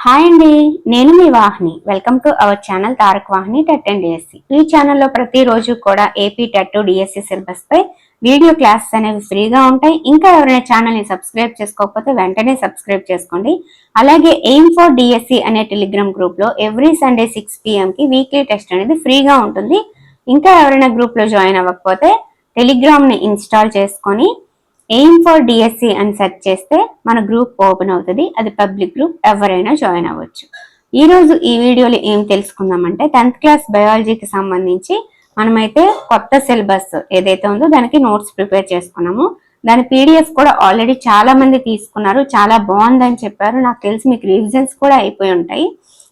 Hi అండి, నేను మీ Vahini. Welcome to our channel Tarak Vahini TET and DSC. ఈ ఛానల్లో ప్రతిరోజు కూడా ఏపీ టెట్ డిఎస్సి సిలబస్ పై వీడియో క్లాసెస్ అనేవి ఫ్రీగా ఉంటాయి. ఇంకా ఎవరైనా ఛానల్ని సబ్స్క్రైబ్ చేసుకోకపోతే వెంటనే సబ్స్క్రైబ్ చేసుకోండి. అలాగే ఎయిమ్ ఫర్ డిఎస్సి అనే టెలిగ్రామ్ గ్రూప్లో every Sunday 6 PM weekly test అనేది ఫ్రీగా ఉంటుంది. ఇంకా ఎవరైనా గ్రూప్లో జాయిన్ అవ్వకపోతే టెలిగ్రామ్ని ఇన్స్టాల్ చేసుకొని ఎయిమ్ ఫర్ డిఎస్సి అని సెర్చ్ చేస్తే మన గ్రూప్ ఓపెన్ అవుతుంది. అది పబ్లిక్ గ్రూప్, ఎవరైనా జాయిన్ అవ్వచ్చు. ఈ రోజు ఈ వీడియోలో ఏం తెలుసుకుందామంటే 10th క్లాస్ బయాలజీకి సంబంధించి మనమైతే కొత్త సిలబస్ ఏదైతే ఉందో దానికి నోట్స్ ప్రిపేర్ చేసుకున్నాము. దాని పీడిఎఫ్ కూడా ఆల్రెడీ చాలా మంది తీసుకున్నారు, చాలా బాగుందని చెప్పారు. నాకు తెలిసి మీకు రివిజన్స్ కూడా అయిపోయి ఉంటాయి.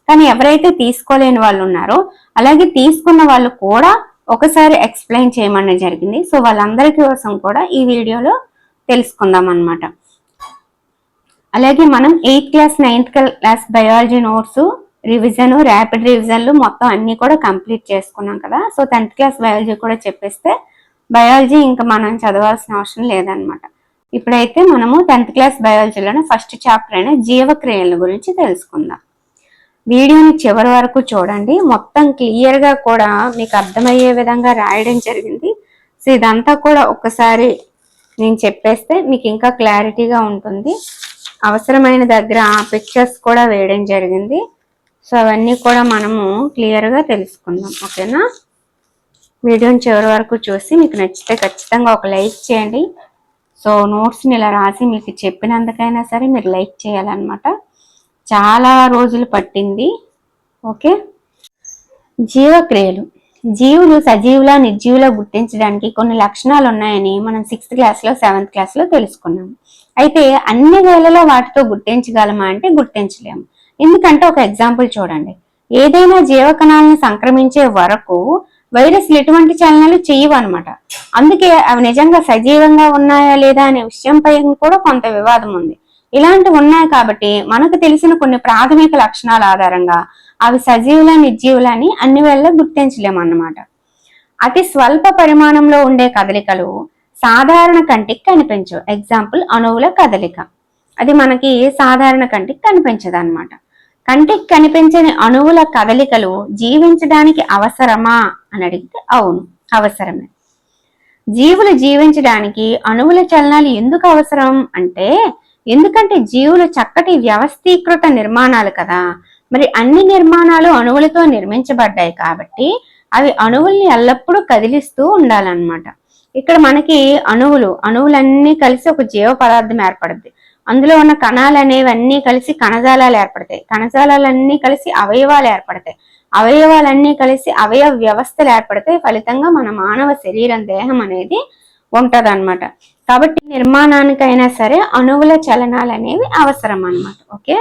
కానీ ఎవరైతే తీసుకోలేని వాళ్ళు ఉన్నారో, అలాగే తీసుకున్న వాళ్ళు కూడా ఒకసారి ఎక్స్ప్లెయిన్ చేయమని జరిగింది. సో వాళ్ళందరి కోసం కూడా ఈ వీడియోలో తెలుసుకుందాం అన్నమాట. అలాగే మనం 8th class 9th class biology notes revision, rapid రివిజన్లు మొత్తం అన్ని కూడా కంప్లీట్ చేసుకున్నాం కదా. సో 10th క్లాస్ బయాలజీ కూడా చెప్పేస్తే బయాలజీ ఇంకా మనం చదవాల్సిన అవసరం లేదనమాట. ఇప్పుడైతే మనము 10th క్లాస్ బయాలజీలోనే ఫస్ట్ చాప్టర్ అయిన జీవక్రియల గురించి తెలుసుకుందాం. వీడియోని చివరి వరకు చూడండి, మొత్తం క్లియర్గా కూడా మీకు అర్థమయ్యే విధంగా రాయడం జరిగింది. సో ఇదంతా కూడా ఒకసారి నేను చెప్పేస్తే మీకు ఇంకా క్లారిటీగా ఉంటుంది. అవసరమైన దగ్గర పిక్చర్స్ కూడా వేయడం జరిగింది. సో అవన్నీ కూడా మనము క్లియర్గా తెలుసుకుందాం, ఓకేనా. వీడియోని చివరి వరకు చూసి మీకు నచ్చితే ఖచ్చితంగా ఒక లైక్ చేయండి. సో నోట్స్ని ఇలా రాసి మీకు చెప్పినందుకైనా సరే మీరు లైక్ చేయాలన్నమాట. చాలా రోజులు పట్టింది. ఓకే, జీవక్రియలు. జీవులు సజీవులా నిర్జీవులా గుర్తించడానికి కొన్ని లక్షణాలు ఉన్నాయని మనం 6th క్లాస్లో 7th క్లాస్లో తెలుసుకున్నాము. అయితే అన్ని వేళలో వాటితో గుర్తించగలమా అంటే గుర్తించలేము. ఎందుకంటే ఒక ఎగ్జాంపుల్ చూడండి, ఏదైనా జీవకణాలను సంక్రమించే వరకు వైరస్లు ఎటువంటి చలనాలు చేయవు అనమాట. అందుకే అవి నిజంగా సజీవంగా ఉన్నాయా లేదా అనే విషయంపై కూడా కొంత వివాదం ఉంది. ఇలాంటివి ఉన్నాయి కాబట్టి మనకు తెలిసిన కొన్ని ప్రాథమిక లక్షణాల ఆధారంగా అవి సజీవుల నిర్జీవులని అన్ని వేళల్లో గుర్తించలేమన్నమాట. అతి స్వల్ప పరిమాణంలో ఉండే కదలికలు సాధారణ కంటికి కనిపించవు. ఎగ్జాంపుల్ అణువుల కదలిక, అది మనకి సాధారణ కంటికి కనిపించదు అనమాట. కంటికి కనిపించని అణువుల కదలికలు జీవించడానికి అవసరమా అని అడిగితే అవును, అవసరమే. జీవులు జీవించడానికి అణువుల చలనాలు ఎందుకు అవసరం అంటే, ఎందుకంటే జీవులు చక్కటి వ్యవస్థీకృత నిర్మాణాలు కదా. మరి అన్ని నిర్మాణాలు అణువులతో నిర్మించబడ్డాయి కాబట్టి అవి అణువుల్ని ఎల్లప్పుడూ కదిలిస్తూ ఉండాలన్నమాట. ఇక్కడ మనకి అణువులన్నీ కలిసి ఒక జీవ పదార్థం ఏర్పడుద్ది. అందులో ఉన్న కణాలు అనేవి అన్నీ కలిసి కణజాలాలు ఏర్పడతాయి. కణజాలాలన్నీ కలిసి అవయవాలు ఏర్పడతాయి. అవయవాలన్నీ కలిసి అవయవ వ్యవస్థలు ఏర్పడతాయి. ఫలితంగా మన మానవ శరీరం, దేహం అనేది ఉంటదన్నమాట. కాబట్టి నిర్మాణానికైనా సరే అణువుల చలనాలు అనేవి అవసరం అన్నమాట. ఓకే,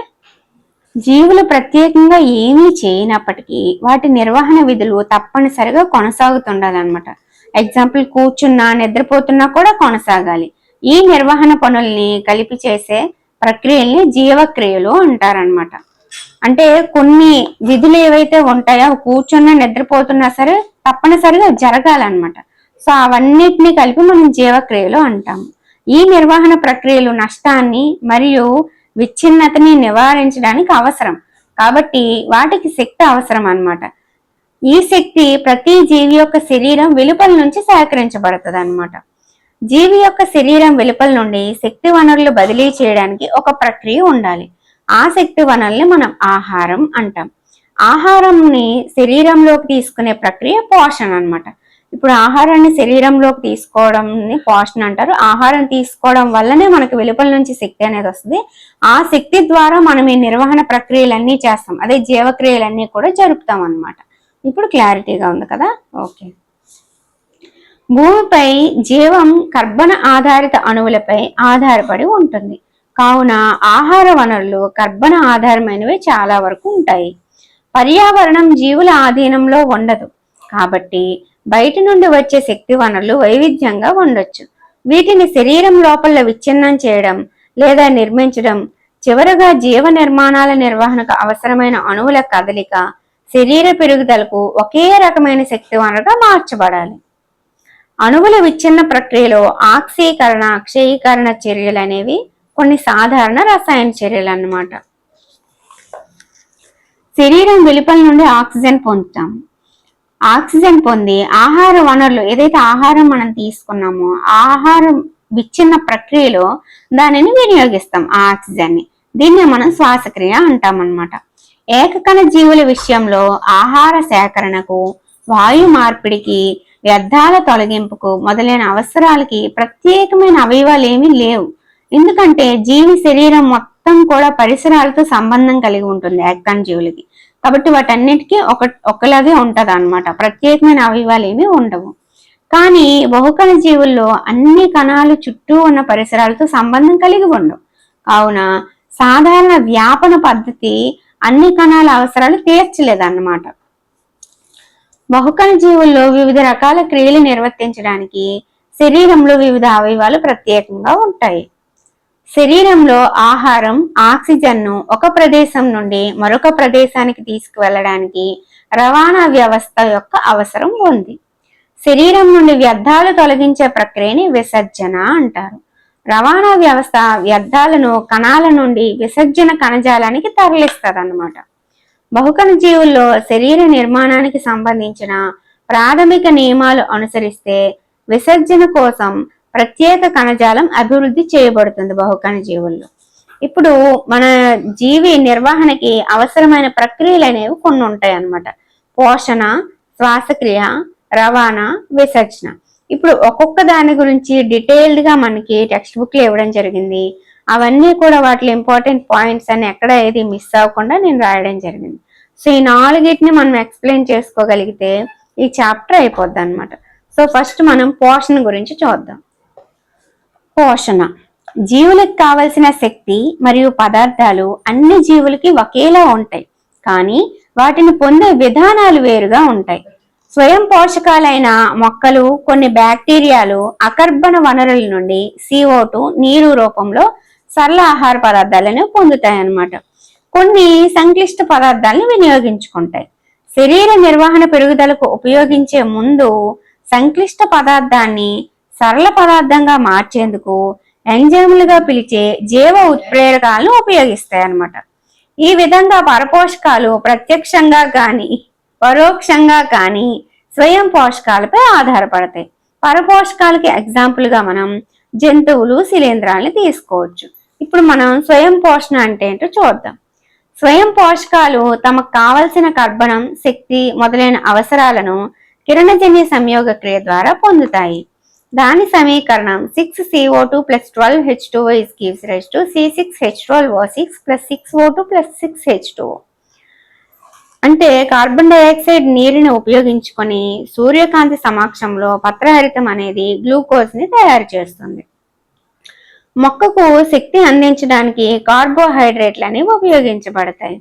జీవులు ప్రత్యేకంగా ఏమీ చేయనప్పటికీ వాటి నిర్వహణ విధులు తప్పనిసరిగా కొనసాగుతుండాలన్నమాట. ఎగ్జాంపుల్ కూర్చున్నా, నిద్రపోతున్నా కూడా కొనసాగాలి. ఈ నిర్వహణ పనుల్ని కలిపి చేసే ప్రక్రియల్ని జీవక్రియలు అంటారనమాట. అంటే కొన్ని విధులు ఏవైతే ఉంటాయో కూర్చున్నా నిద్రపోతున్నా సరే తప్పనిసరిగా జరగాలన్నమాట. సో అవన్నిటిని కలిపి మనం జీవక్రియలు అంటాము. ఈ నిర్వహణ ప్రక్రియలు నష్టాన్ని మరియు విచ్ఛిన్నతని నివారించడానికి అవసరం కాబట్టి వాటికి శక్తి అవసరం అన్నమాట. ఈ శక్తి ప్రతి జీవి యొక్క శరీరం వెలుపల నుంచి సేకరించబడుతుంది అన్నమాట. జీవి యొక్క శరీరం వెలుపల నుండి శక్తి వనరులు బదిలీ చేయడానికి ఒక ప్రక్రియ ఉండాలి. ఆ శక్తి వనరుల్ని మనం ఆహారం అంటాం. ఆహారంని శరీరంలోకి తీసుకునే ప్రక్రియ పోషణ అన్నమాట. ఇప్పుడు ఆహారాన్ని శరీరంలోకి తీసుకోవడంని పోషణ అంటారు. ఆహారం తీసుకోవడం వల్లనే మనకు వెలుపల నుంచి శక్తి అనేది వస్తుంది. ఆ శక్తి ద్వారా మనం ఈ నిర్వహణ ప్రక్రియలన్నీ చేస్తాం. అదే జీవక్రియలన్నీ కూడా జరుపుతాం అన్నమాట. ఇప్పుడు క్లారిటీగా ఉంది కదా. ఓకే, భూమిపై జీవం కర్బన ఆధారిత అణువులపై ఆధారపడి ఉంటుంది. కావున ఆహార వనరులు కర్బన ఆధారమైనవి చాలా వరకు ఉంటాయి. పర్యావరణం జీవుల ఆధీనంలో ఉండదు కాబట్టి బయట నుండి వచ్చే శక్తి వనరులు వైవిధ్యంగా ఉండొచ్చు. వీటిని శరీరం లోపల విచ్ఛిన్నం చేయడం లేదా నిర్మించడం, చివరగా జీవ నిర్మాణాల నిర్వహణకు అవసరమైన అణువుల కదలిక, శరీర పెరుగుదలకు ఒకే రకమైన శక్తి వనరుగా మార్చబడాలి. అణువుల విచ్ఛిన్న ప్రక్రియలో ఆక్సీకరణ, అక్షయీకరణ చర్యలు అనేవి కొన్ని సాధారణ రసాయన చర్యలు అన్నమాట. శరీరం వెలుపల నుండి ఆక్సిజన్ పొందుతాం. ఆక్సిజన్ పొంది ఆహార వనరులు, ఏదైతే ఆహారం మనం తీసుకున్నామో ఆహారం విచ్ఛిన్న ప్రక్రియలో దానిని వినియోగిస్తాం ఆ ఆక్సిజన్ ని. దీన్నే మనం శ్వాసక్రియ అంటాం అన్నమాట. ఏకకణ జీవుల విషయంలో ఆహార సేకరణకు, వాయు మార్పిడికి, వ్యర్థాల తొలగింపుకు మొదలైన అవసరాలకి ప్రత్యేకమైన అవయవాలు ఏమీ లేవు. ఎందుకంటే జీవి శరీరం మొత్తం కూడా పరిసరాలతో సంబంధం కలిగి ఉంటుంది ఏకకణ జీవులకి. కాబట్టి వాటన్నిటికీ ఒకలాగే ఉంటది అన్నమాట. ప్రత్యేకమైన అవయవాలు ఏమీ ఉండవు. కానీ బహుకణ జీవుల్లో అన్ని కణాలు చుట్టూ ఉన్న పరిసరాలతో సంబంధం కలిగి ఉండవు. కావున సాధారణ వ్యాపన పద్ధతి అన్ని కణాల అవసరాలు తీర్చలేదన్నమాట. బహుకణ జీవుల్లో వివిధ రకాల క్రియలు నిర్వర్తించడానికి శరీరంలో వివిధ అవయవాలు ప్రత్యేకంగా ఉంటాయి. శరీరంలో ఆహారం, ఆక్సిజన్ను ఒక ప్రదేశం నుండి మరొక ప్రదేశానికి తీసుకువెళ్ళడానికి రవాణా వ్యవస్థ యొక్క అవసరం ఉంది. శరీరం నుండి వ్యర్థాలు తొలగించే ప్రక్రియని విసర్జన అంటారు. రవాణా వ్యవస్థ వ్యర్థాలను కణాల నుండి విసర్జన కణజాలానికి తరలిస్తుంది అన్నమాట. బహుకణ జీవుల్లో శరీర నిర్మాణానికి సంబంధించిన ప్రాథమిక నియమాలు అనుసరిస్తే విసర్జన కోసం ప్రత్యేక కణజాలం అభివృద్ధి చేయబడుతుంది బహుకణ జీవుల్లో. ఇప్పుడు మన జీవి నిర్వహణకి అవసరమైన ప్రక్రియలు అనేవి కొన్ని ఉంటాయి అన్నమాట. పోషణ, శ్వాసక్రియ, రవాణా, విసర్జన. ఇప్పుడు ఒక్కొక్క దాని గురించి డీటెయిల్డ్ గా మనకి టెక్స్ట్ బుక్ లో ఇవ్వడం జరిగింది. అవన్నీ కూడా వాటిలో ఇంపార్టెంట్ పాయింట్స్ అని ఎక్కడ ఏది మిస్ అవ్వకుండా నేను రాయడం జరిగింది. సో ఈ 4ని మనం ఎక్స్ప్లెయిన్ చేసుకోగలిగితే ఈ చాప్టర్ అయిపోద్ది అనమాట. సో ఫస్ట్ మనం పోషణ గురించి చూద్దాం. పోషణ జీవులకు కావలసిన శక్తి మరియు పదార్థాలు అన్ని జీవులకి ఒకేలా ఉంటాయి, కానీ వాటిని పొందే విధానాలు వేరుగా ఉంటాయి. స్వయం పోషకాలైన మొక్కలు, కొన్ని బ్యాక్టీరియాలు అకర్బన వనరుల నుండి CO2 నీరు రూపంలో సరళ ఆహార పదార్థాలను పొందుతాయి అన్నమాట. కొన్ని సంక్లిష్ట పదార్థాలను వినియోగించుకుంటాయి. శరీర నిర్వహణ పెరుగుదలకు ఉపయోగించే ముందు సంక్లిష్ట పదార్థాన్ని సరళ పదార్థంగా మార్చేందుకు ఎంజైములుగా పిలిచే జీవ ఉత్ప్రేరకాలను ఉపయోగిస్తాయి అన్నమాట. ఈ విధంగా పరపోషకాలు ప్రత్యక్షంగా కానీ పరోక్షంగా కానీ స్వయం పోషకాలపై ఆధారపడతాయి. పరపోషకాలకి ఎగ్జాంపుల్ గా మనం జంతువులు, శిలీంధ్రాలను తీసుకోవచ్చు. ఇప్పుడు మనం స్వయం పోషణ అంటే ఏంటో చూద్దాం. స్వయం పోషకాలు తమకు కావలసిన కర్బనం, శక్తి మొదలైన అవసరాలను కిరణజన్య సంయోగ క్రియ ద్వారా పొందుతాయి. దాని సమీకరణం 6CO2 + 12H2O gives rise to C6H12O6 + 6O2 + 6H2O. అంటే కార్బన్ డైఆక్సైడ్ నీరుని ఉపయోగించుకొని సూర్యకాంతి సమక్షంలో పత్రహరితం అనేది గ్లూకోజ్ ని తయారు చేస్తుంది. మొక్కకు శక్తి అందించడానికి కార్బోహైడ్రేట్లు అనేవి ఉపయోగించబడతాయి.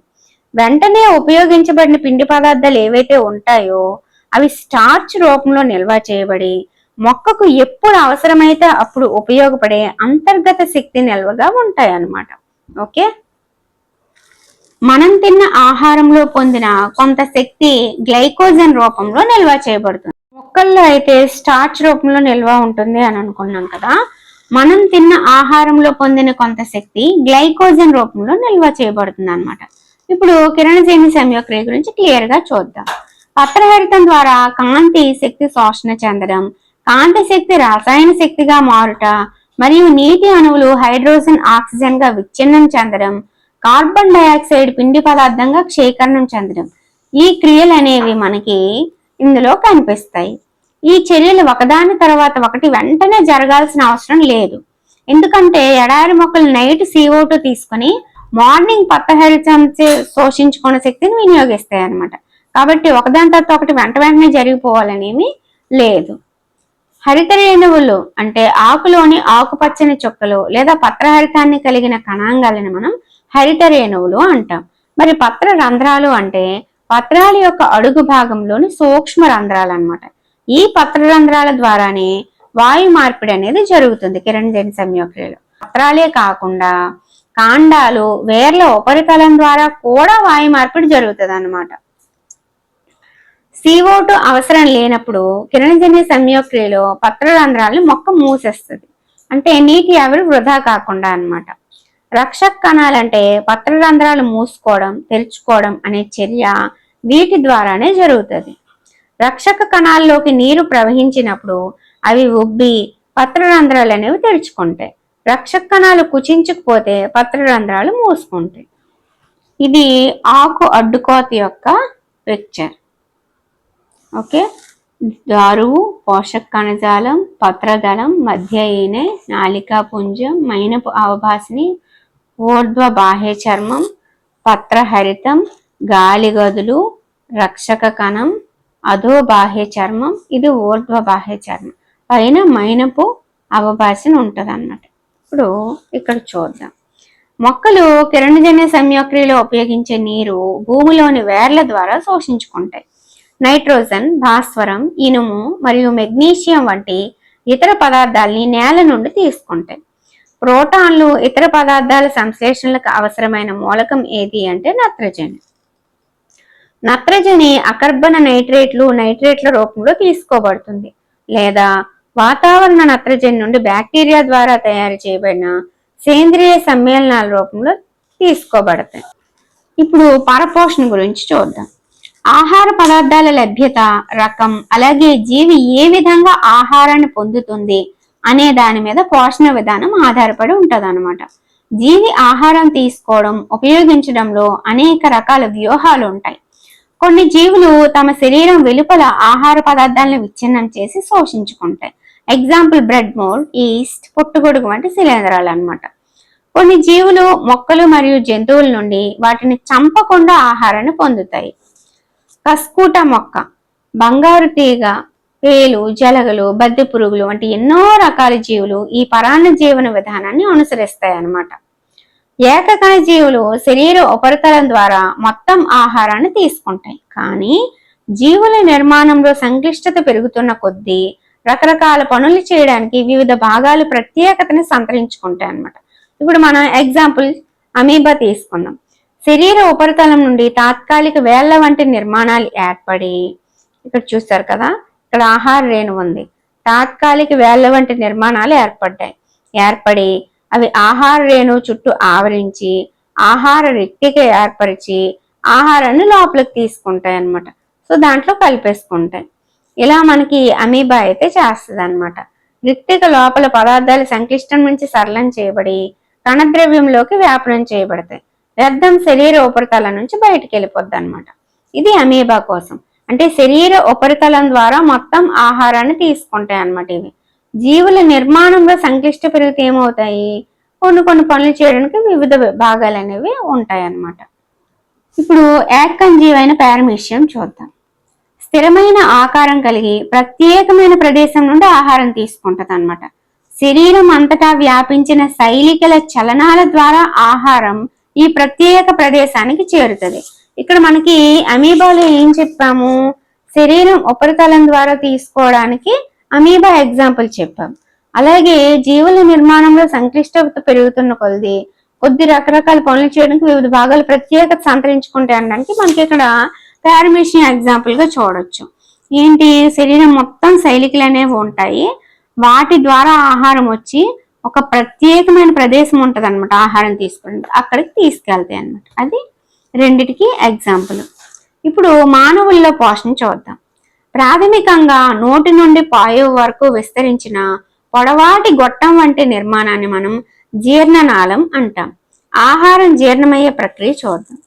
వెంటనే ఉపయోగించబడిన పిండి పదార్థాలు ఏవైతే ఉంటాయో అవి స్టార్చ్ రూపంలో నిల్వ చేయబడి మొక్కకు ఎప్పుడు అవసరమైతే అప్పుడు ఉపయోగపడే అంతర్గత శక్తి నిల్వగా ఉంటాయి అన్నమాట. ఓకే, మనం తిన్న ఆహారంలో పొందిన కొంత శక్తి గ్లైకోజన్ రూపంలో నిల్వ చేయబడుతుంది. మొక్కల్లో అయితే స్టార్చ్ రూపంలో నిల్వ ఉంటుంది అని అనుకున్నాం కదా. మనం తిన్న ఆహారంలో పొందిన కొంత శక్తి గ్లైకోజన్ రూపంలో నిల్వ చేయబడుతుంది అన్నమాట. ఇప్పుడు కిరణజన్య సంయోగక్రియ గురించి క్లియర్ గా చూద్దాం. పత్రహరితం ద్వారా కాంతి శక్తి శోషణ చెందడం, కాంతి శక్తి రసాయన శక్తిగా మారుట, మరియు నీటి అణువులు హైడ్రోజన్, ఆక్సిజన్ గా విచ్ఛిన్నం చెందడం, కార్బన్ డైఆక్సైడ్ పిండి పదార్థంగా క్షేకరణం చెందడం, ఈ క్రియలు అనేవి మనకి ఇందులో కనిపిస్తాయి. ఈ చర్యలు ఒకదాని తర్వాత ఒకటి వెంటనే జరగాల్సిన అవసరం లేదు. ఎందుకంటే ఎడారి మొక్కలు నైట్ CO2 తీసుకుని మార్నింగ్ పత్రహరితం శోషించుకున్న శక్తిని వినియోగిస్తాయి అన్నమాట. కాబట్టి ఒకదాని తర్వాత ఒకటి వెంటనే జరిగిపోవాలనేమి లేదు. హరిత రేణువులు అంటే ఆకులోని ఆకుపచ్చని చుక్కలు లేదా పత్రహరితాన్ని కలిగిన కణాంగాలను మనం హరిత రేణువులు అంటాం. మరి పత్ర రంధ్రాలు అంటే పత్రాల యొక్క అడుగు భాగంలోని సూక్ష్మ రంధ్రాలు అన్నమాట. ఈ పత్ర రంధ్రాల ద్వారానే వాయు మార్పిడి అనేది జరుగుతుంది కిరణజన్య సంయోగక్రియలో. పత్రాలే కాకుండా కాండాలు, వేర్ల ఉపరితలం ద్వారా కూడా వాయు మార్పిడి జరుగుతుంది అన్నమాట. CO2 అవసరం లేనప్పుడు కిరణజన్య సంయోగక్రియలో పత్ర రంధ్రాలను మొక్క మూసేస్తుంది. అంటే నీటి ఆవిరి వృధా కాకుండా అన్నమాట. రక్షక కణాలంటే పత్రరంధ్రాలు మూసుకోవడం తెరుచుకోవడం అనే చర్య వీటి ద్వారానే జరుగుతుంది. రక్షక కణాల్లోకి నీరు ప్రవహించినప్పుడు అవి ఉబ్బి పత్రరంధ్రాలు అనేవి తెరుచుకుంటాయి. రక్షక కణాలు కుచించుకుపోతే పత్రరంధ్రాలు మూసుకుంటాయి. ఇది ఆకు అడ్డుకోత యొక్క పిక్చర్. ఓకే, దారువు, పోషక కణజాలం, పత్రదళం, మధ్య ఈనె, నాళికా పుంజం, మైనపు అవభాసిని, ఊర్ధ్వ బాహ్య చర్మం, పత్రహరితం, గాలి గదులు, రక్షక కణం, అధో బాహ్య చర్మం, ఇది ఊర్ధ్వ బాహ్య చర్మం, పైన మైనపు అవభాసన ఉంటుంది అన్నమాట. ఇప్పుడు ఇక్కడ చూద్దాం. మొక్కలు కిరణజన్య సంయోక్రియలో ఉపయోగించే నీరు భూమిలోని వేర్ల ద్వారా శోషించుకుంటాయి. నైట్రోజన్, భాస్వరం, ఇనుము మరియు మెగ్నీషియం వంటి ఇతర పదార్థాలని నేల నుండి తీసుకుంటాయి. ప్రోటాన్లు, ఇతర పదార్థాల సంశ్లేషణలకు అవసరమైన మూలకం ఏది అంటే నత్రజని. నత్రజని అకర్బన నైట్రేట్ల రూపంలో తీసుకోబడుతుంది, లేదా వాతావరణ నత్రజని నుండి బ్యాక్టీరియా ద్వారా తయారు చేయబడిన సేంద్రియ సమ్మేళనాల రూపంలో తీసుకోబడతాయి. ఇప్పుడు పరపోషణ గురించి చూద్దాం. ఆహార పదార్థాల లభ్యత, రకం, అలాగే జీవి ఏ విధంగా ఆహారాన్ని పొందుతుంది అనే దాని మీద పోషణ విధానం ఆధారపడి ఉంటుంది అన్నమాట. జీవి ఆహారం తీసుకోవడం, ఉపయోగించడంలో అనేక రకాల వ్యూహాలు ఉంటాయి. కొన్ని జీవులు తమ శరీరం వెలుపల ఆహార పదార్థాలను విచ్ఛిన్నం చేసి శోషించుకుంటాయి. ఎగ్జాంపుల్ బ్రెడ్ మోల్డ్, ఈస్ట్, పుట్టుగొడుగు వంటి శిలీంధ్రాలు అన్నమాట. కొన్ని జీవులు మొక్కలు మరియు జంతువుల నుండి వాటిని చంపకుండా ఆహారాన్ని పొందుతాయి. కస్కూట మొక్క, బంగారు తీగ, పేలు, జలగలు, బద్దె పురుగులు వంటి ఎన్నో రకాల జీవులు ఈ పరాన్న జీవన విధానాన్ని అనుసరిస్తాయి అన్నమాట. ఏకకణ జీవులు శరీర ఉపరితలం ద్వారా మొత్తం ఆహారాన్ని తీసుకుంటాయి. కానీ జీవుల నిర్మాణంలో సంక్లిష్టత పెరుగుతున్న కొద్దీ రకరకాల పనులు చేయడానికి వివిధ భాగాలు ప్రత్యేకతని సంతరించుకుంటాయి అన్నమాట. ఇప్పుడు మనం ఎగ్జాంపుల్ అమీబా తీసుకుందాం. శరీర ఉపరితలం నుండి తాత్కాలిక వేళ్ల వంటి నిర్మాణాలు ఏర్పడి, ఇక్కడ చూస్తారు కదా, ఇక్కడ ఆహార రేణు ఉంది, తాత్కాలిక వేళ్ల వంటి నిర్మాణాలు ఏర్పడి అవి ఆహార రేణు చుట్టూ ఆవరించి ఆహార రిక్తిక ఏర్పరిచి ఆహారాన్ని లోపలికి తీసుకుంటాయి అన్నమాట. సో దాంట్లో కలిపేసుకుంటాయి. ఇలా మనకి అమీబా అయితే చేస్తుంది అన్నమాట. రిక్తిక లోపల పదార్థాలు సంక్లిష్టం నుంచి సరళం చేయబడి కణద్రవ్యంలోకి వ్యాపనం చేయబడతాయి. వ్యర్థం శరీర ఉపరితలం నుంచి బయటికి వెళ్ళిపోద్ది అన్నమాట. ఇది అమీబా కోసం. అంటే శరీర ఉపరితలం ద్వారా మొత్తం ఆహారాన్ని తీసుకుంటాయి అన్నమాట. ఇవి జీవుల నిర్మాణంలో సంక్లిష్ట పెరిగితే ఏమవుతాయి, కొన్ని పనులు చేయడానికి వివిధ భాగాలు అనేవి ఉంటాయి అన్నమాట. ఇప్పుడు ఏకకణ జీవైన పారమీషియం చూద్దాం. స్థిరమైన ఆకారం కలిగి ప్రత్యేకమైన ప్రదేశం నుండి ఆహారం తీసుకుంటది అన్నమాట. శరీరం అంతటా వ్యాపించిన శైలికల చలనాల ద్వారా ఆహారం ఈ ప్రత్యేక ప్రదేశానికి చేరుతుంది. ఇక్కడ మనకి అమీబాలో ఏం చెప్పాము, శరీరం ఉపరితలం ద్వారా తీసుకోవడానికి అమీబా ఎగ్జాంపుల్ చెప్పాం. అలాగే జీవుల నిర్మాణంలో సంక్లిష్టత పెరుగుతున్న కొద్ది రకరకాల పనులు చేయడానికి వివిధ భాగాలు ప్రత్యేకత సంతరించుకుంటాయి అనడానికి మనకి ఇక్కడ పారమీషియం ఎగ్జాంపుల్ గా చూడొచ్చు. ఏంటి, శరీరం మొత్తం శైలికలు అనేవి ఉంటాయి, వాటి ద్వారా ఆహారం వచ్చి ఒక ప్రత్యేకమైన ప్రదేశం ఉంటది అనమాట, ఆహారం తీసుకుంటే అక్కడికి తీసుకెళ్తాయి అనమాట. అది రెండిటికి ఎగ్జాంపుల్. ఇప్పుడు మానవుల్లో పోషణ చూద్దాం. ప్రాథమికంగా నోటి నుండి పాయువు వరకు విస్తరించిన పొడవాటి గొట్టం వంటి నిర్మాణాన్ని మనం జీర్ణనాళం అంటాం. ఆహారం జీర్ణమయ్యే ప్రక్రియ చూద్దాం.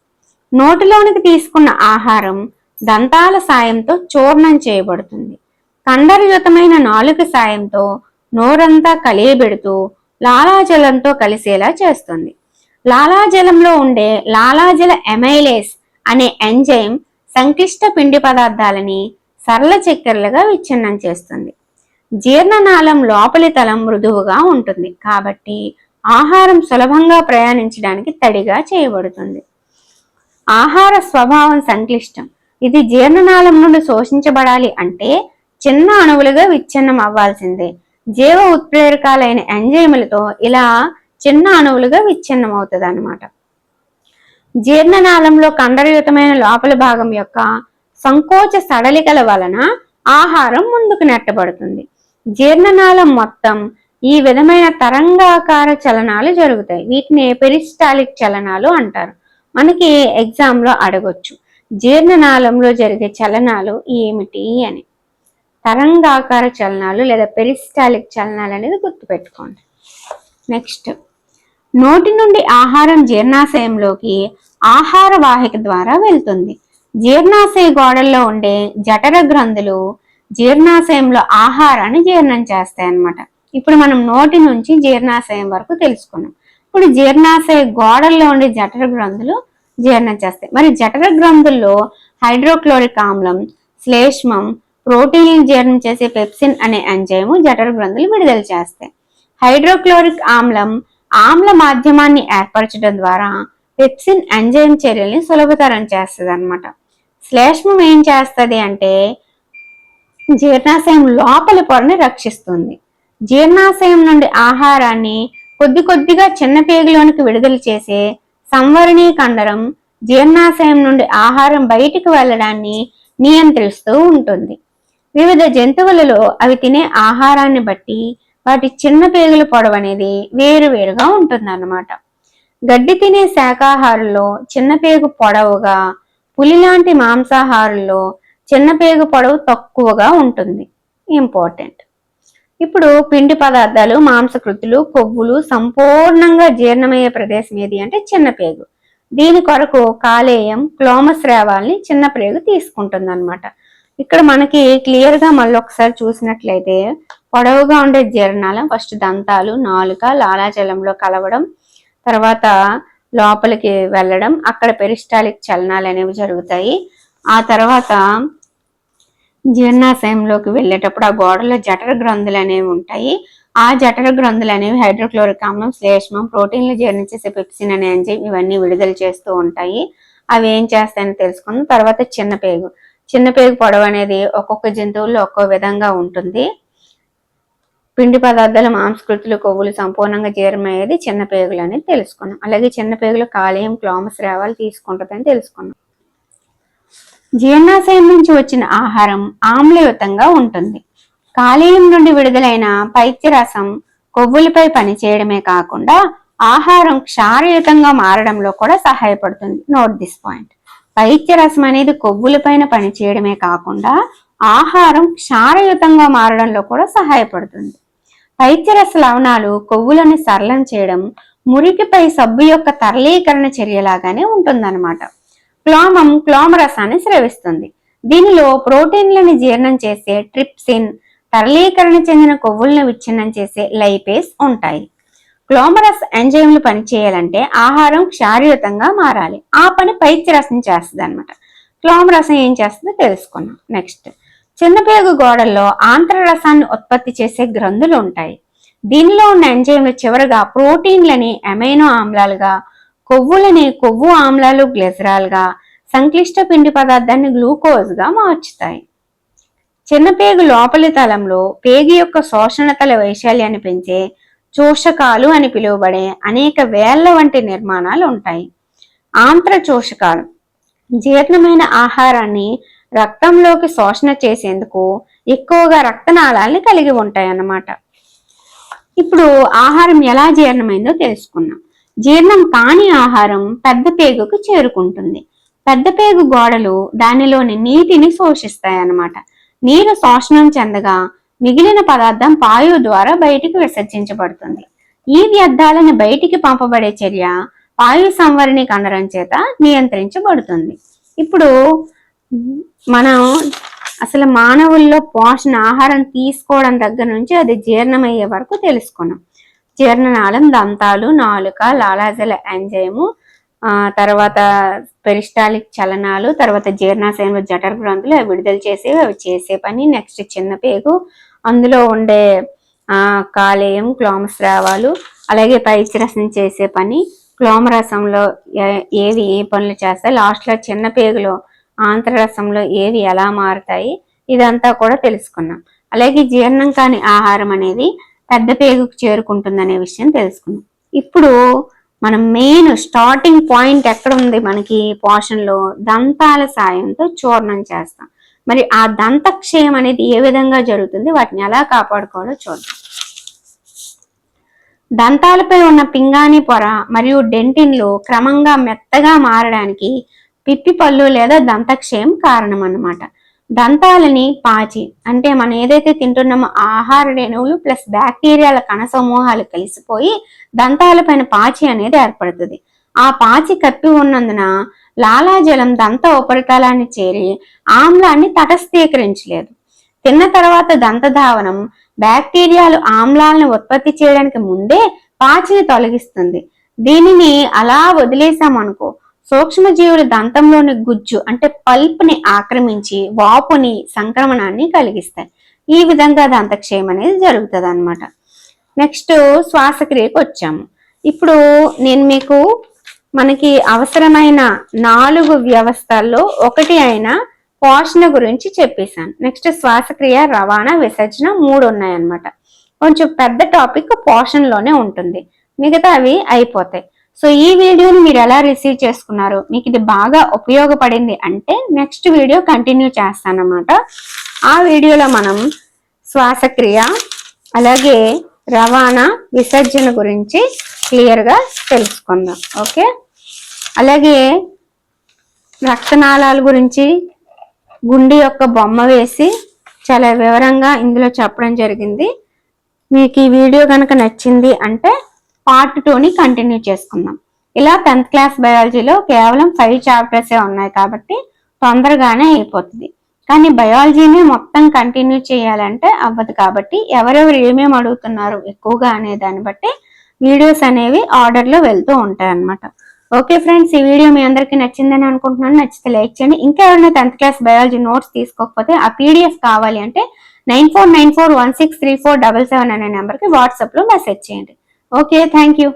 నోటిలోనికి తీసుకున్న ఆహారం దంతాల సాయంతో చూర్ణం చేయబడుతుంది. కండరయుతమైన నాలుక సాయంతో నోరంతా కలియబెడుతూ లాలాజలంతో కలిసేలా చేస్తుంది. లాలాజలంలో ఉండే లాలాజల ఎమైలేస్ అనే ఎంజైమ్ సంక్లిష్ట పిండి పదార్థాలని సరళ చక్కెరలుగా విచ్ఛిన్నం చేస్తుంది. జీర్ణనాళం లోపలి తలం మృదువుగా ఉంటుంది కాబట్టి ఆహారం సులభంగా ప్రయాణించడానికి తడిగా చేయబడుతుంది. ఆహార స్వభావం సంక్లిష్టం. ఇది జీర్ణనాళం నుండి శోషించబడాలి అంటే చిన్న అణువులుగా విచ్ఛిన్నం అవ్వాల్సిందే. జీవ ఉత్ప్రేరకాలైన ఎంజైములతో ఇలా చిన్న అణువులుగా విచ్ఛిన్నం అవుతుంది అన్నమాట. జీర్ణనాళంలో కండరయుతమైన లోపల భాగం యొక్క సంకోచ సడలికల వలన ఆహారం ముందుకు నెట్టబడుతుంది. జీర్ణనాళం మొత్తం ఈ విధమైన తరంగాకార చలనాలు జరుగుతాయి. వీటిని పెరిస్టాలిక్ చలనాలు అంటారు. మనకి ఎగ్జామ్లో అడగొచ్చు, జీర్ణనాళంలో జరిగే చలనాలు ఏమిటి అని. తరంగాకార చలనాలు లేదా పెరిస్టాలిక్ చలనాలు అనేది గుర్తుపెట్టుకోండి. నెక్స్ట్, నోటి నుండి ఆహారం జీర్ణాశయంలోకి ఆహార వాహిక ద్వారా వెళ్తుంది. జీర్ణాశయ గోడల్లో ఉండే జఠర గ్రంథులు జీర్ణాశయంలో ఆహారాన్ని జీర్ణం చేస్తాయి అన్నమాట. ఇప్పుడు మనం నోటి నుంచి జీర్ణాశయం వరకు తెలుసుకున్నాం. ఇప్పుడు జీర్ణాశయ గోడల్లో ఉండే జఠర గ్రంథులు జీర్ణం చేస్తాయి. మరి జఠర గ్రంథుల్లో హైడ్రోక్లోరిక్ ఆమ్లం, శ్లేష్మం, ప్రోటీన్లను జీర్ణం చేసే పెప్సిన్ అనే ఎంజైము జఠర గ్రంథులు విడుదల చేస్తాయి. హైడ్రోక్లోరిక్ ఆమ్లం ఆమ్ల మాధ్యమాన్ని ఏర్పరచడం ద్వారా పెప్సిన్ ఎంజైమ్ చర్యల్ని సులభతరం చేస్తుంది అన్నమాట. శ్లేష్మం ఏం చేస్తుంది అంటే జీర్ణాశయం లోపలి పొరని రక్షిస్తుంది. జీర్ణాశయం నుండి ఆహారాన్ని కొద్ది కొద్దిగా చిన్న పేగులోనికి విడుదల చేసే సంవరణీ కండరం జీర్ణాశయం నుండి ఆహారం బయటికి వెళ్ళడాన్ని నియంత్రిస్తూ ఉంటుంది. వివిధ జంతువులలో అవి తినే ఆహారాన్ని బట్టి వాటి చిన్న పేగుల పొడవు అనేది వేరువేరుగా ఉంటుందన్నమాట. గడ్డి తినే శాకాహారుల్లో చిన్న పేగు పొడవుగా, పులి లాంటి మాంసాహారుల్లో చిన్న పేగు పొడవు తక్కువగా ఉంటుంది. ఇంపార్టెంట్. ఇప్పుడు పిండి పదార్థాలు, మాంసకృతులు, కొవ్వులు సంపూర్ణంగా జీర్ణమయ్యే ప్రదేశం ఏది అంటే చిన్న పేగు. దీని కొరకు కాలేయం, క్లోమస్రావాల్ని చిన్న పేగు తీసుకుంటుంది అన్నమాట. ఇక్కడ మనకి క్లియర్ గా మళ్ళీ ఒకసారి చూసినట్లయితే పొడవుగా ఉండే జీర్ణాలం ఫస్ట్ దంతాలు, నాలుక, లాలాజలంలో కలవడం, తర్వాత లోపలికి వెళ్ళడం, అక్కడ పెరిస్టాలిక్ చలనాలు అనేవి జరుగుతాయి. ఆ తర్వాత జీర్ణాశయంలోకి వెళ్ళేటప్పుడు ఆ గోడలో జఠర గ్రంథులు అనేవి ఉంటాయి. ఆ జఠర గ్రంథులు అనేవి హైడ్రోక్లోరిక్ ఆమ్లం, శ్లేష్మం, ప్రోటీన్లు జీర్ణం చేసే పెప్సిన్ అనే ఎంజైమ్ ఇవన్నీ విడుదల చేస్తూ ఉంటాయి. అవి ఏం చేస్తాయని తెలుసుకున్న తర్వాత చిన్న పేగు పొడవు అనేది ఒక్కొక్క జంతువుల్లో ఒక్కో విధంగా ఉంటుంది. పిండి పదార్థాలు, మాంసకృతులు, కొవ్వులు సంపూర్ణంగా జీర్ణమయ్యేది చిన్న పేగులు అనేది తెలుసుకున్నాం. అలాగే చిన్న పేగులు కాలేయం, క్లోమస్రావాలు తీసుకుంటుందని తెలుసుకున్నాం. జీర్ణాశయం నుంచి వచ్చిన ఆహారం ఆమ్లయుతంగా ఉంటుంది. కాలేయం నుండి విడుదలైన పైత్యరసం కొవ్వులపై పనిచేయడమే కాకుండా ఆహారం క్షారయుతంగా మారడంలో కూడా సహాయపడుతుంది. Note this point. పైత్యరసం అనేది కొవ్వులపైన పనిచేయడమే కాకుండా ఆహారం క్షారయుతంగా మారడంలో కూడా సహాయపడుతుంది. పైత్యరస లవణాలు కొవ్వులను సరళం చేయడం, మురికిపై సబ్బు యొక్క తరలీకరణ చర్యలాగానే ఉంటుందన్నమాట. క్లోమరసాన్ని స్రవిస్తుంది. దీనిలో ప్రోటీన్లను జీర్ణం చేసే ట్రిప్సిన్, తరలీకరణ చెందిన కొవ్వులను విచ్ఛిన్నం చేసే లైపేస్ ఉంటాయి. క్లోమరస్ ఎంజైమ్లు పనిచేయాలంటే ఆహారం క్షారయుతంగా మారాలి. ఆ పని పైత్యరసం చేస్తుంది అనమాట. క్లోమరసం ఏం చేస్తుందో తెలుసుకున్నాం. నెక్స్ట్, చిన్నపేగు గోడల్లో ఆంత్రరసాన్ని ఉత్పత్తి చేసే గ్రంథులు ఉంటాయి. దీనిలో ఉన్న ఎంజైమ్లు చివరగా ప్రోటీన్లని అమైనో ఆమ్లాలుగా, కొవ్వులని కొవ్వు ఆమ్లాలు గ్లిజరాల్గా, సంక్లిష్ట పిండి పదార్థాన్ని గ్లూకోజ్గా మార్చుతాయి. చిన్నపేగు లోపలి తలంలో పేగు యొక్క శోషణతల వైశాల్యాన్ని పెంచే చోషకాలు అని పిలువబడే అనేక వేళ్ల వంటి నిర్మాణాలు ఉంటాయి. ఆంత్ర చోషకాలు జీర్ణమైన ఆహారాన్ని రక్తంలోకి శోషణ చేసేందుకు ఎక్కువగా రక్తనాళాలని కలిగి ఉంటాయి అన్నమాట. ఇప్పుడు ఆహారం ఎలా జీర్ణమైందో తెలుసుకున్నాం. జీర్ణం కాని ఆహారం పెద్ద పేగుకు చేరుకుంటుంది. పెద్ద పేగు గోడలు దానిలోని నీటిని శోషిస్తాయి అన్నమాట. నీరు శోషణం చెందగా మిగిలిన పదార్థం పాయువు ద్వారా బయటికి విసర్జించబడుతుంది. ఈ వ్యర్థాలను బయటికి పంపబడే చర్య పాయు సంవరణి కండరం చేత నియంత్రించబడుతుంది. ఇప్పుడు మనం అసలు మానవుల్లో పోషణ ఆహారం తీసుకోవడం దగ్గర నుంచి అది జీర్ణమయ్యే వరకు తెలుసుకున్నాం. జీర్ణనాళం, దంతాలు, నాలుక, లాలాజల ఎంజైము, తర్వాత పెరిస్టాలిక్ చలనాలు, తర్వాత జీర్ణాశయంలో జఠర గ్రంథులు అవి విడుదల చేసేవి, అవి చేసే పని. నెక్స్ట్ చిన్న పేగు, అందులో ఉండే కాలేయం, క్లోమస్రావాలు, అలాగే పైత్యరసం చేసే పని. క్లోమరసంలో ఏవి ఏ పనులు చేస్తాయి, లాస్ట్లో చిన్న పేగులో ఆంత్రరసంలో ఏవి ఎలా మారుతాయి, ఇదంతా కూడా తెలుసుకున్నాం. అలాగే జీర్ణం కాని ఆహారం అనేది పెద్ద పేగుకు చేరుకుంటుందనే విషయం తెలుసుకున్నాం. ఇప్పుడు మనం మెయిన్ స్టార్టింగ్ పాయింట్ ఎక్కడ ఉంది మనకి పోషణలో, దంతాల సాయంతో చూర్ణం చేస్తాం. మరి ఆ దంతక్షయం అనేది ఏ విధంగా జరుగుతుంది, వాటిని ఎలా కాపాడుకోవాలో చూద్దాం. దంతాలపై ఉన్న పింగాణి పొర మరియు డెంటిన్లు క్రమంగా మెత్తగా మారడానికి పిప్పి పళ్ళు లేదా దంతక్షయం కారణం అన్నమాట. దంతాలని పాచి అంటే మనం ఏదైతే తింటున్నామో ఆహార రేణువులు ప్లస్ బ్యాక్టీరియాల కణ సమూహాలు కలిసిపోయి దంతాలపైన పాచి అనేది ఏర్పడుతుంది. ఆ పాచి కప్పి ఉన్నందున లాలాజలం దంత ఉపరితలాన్ని చేరి ఆమ్లాన్ని తటస్థీకరించలేదు. తిన్న తర్వాత దంతధావనం బ్యాక్టీరియాలు ఆమ్లాలను ఉత్పత్తి చేయడానికి ముందే పాచిని తొలగిస్తుంది. దీనిని అలా వదిలేసామనుకో సూక్ష్మజీవులు దంతంలోని గుజ్జు అంటే పల్ప్ ని ఆక్రమించి వాపుని సంక్రమణాన్ని కలిగిస్తాయి. ఈ విధంగా దంతక్షయం అనేది జరుగుతుంది అన్నమాట. నెక్స్ట్ శ్వాసక్రియకు వచ్చాము. ఇప్పుడు నేను మీకు మనకి అవసరమైన 4 వ్యవస్థల్లో ఒకటి అయిన పోషణ గురించి చెప్పేశాను. నెక్స్ట్ శ్వాసక్రియ, రవాణా, విసర్జన 3 ఉన్నాయన్నమాట. కొంచెం పెద్ద టాపిక్ పోషణలోనే ఉంటుంది, మిగతా అవి అయిపోతాయి. సో ఈ వీడియోని మీరు ఎలా రిసీవ్ చేసుకున్నారు, మీకు ఇది బాగా ఉపయోగపడింది అంటే నెక్స్ట్ వీడియో కంటిన్యూ చేస్తానన్నమాట. ఆ వీడియోలో మనం శ్వాసక్రియ అలాగే రవాణా, విసర్జన గురించి క్లియర్గా తెలుసుకుందాం. ఓకే, అలాగే రక్తనాళాల గురించి గుండె యొక్క బొమ్మ వేసి చాలా వివరంగా ఇందులో చెప్పడం జరిగింది. మీకు ఈ వీడియో కనుక నచ్చింది అంటే పార్ట్ 2ని కంటిన్యూ చేసుకుందాం. ఇలా 10th క్లాస్ బయాలజీలో కేవలం 5 చాప్టర్సే ఉన్నాయి కాబట్టి తొందరగానే అయిపోతుంది. కానీ బయాలజీని మొత్తం కంటిన్యూ చేయాలంటే అవ్వదు. కాబట్టి ఎవరెవరు ఏమేమి అడుగుతున్నారు ఎక్కువగా అనే దాన్ని బట్టి వీడియోస్ అనేవి ఆర్డర్లో వెళ్తూ ఉంటాయి అన్నమాట. ఓకే ఫ్రెండ్స్, ఈ వీడియో మీ అందరికీ నచ్చిందని అనుకుంటున్నాను. నచ్చితే లైక్ చేయండి. ఇంకా ఎవరైనా 10th క్లాస్ బయాలజీ నోట్స్ తీసుకోకపోతే ఆ PDF కావాలి అంటే 9494163477 అనే నెంబర్కి వాట్సాప్లో మెసేజ్ చేయండి. Okay, thank you.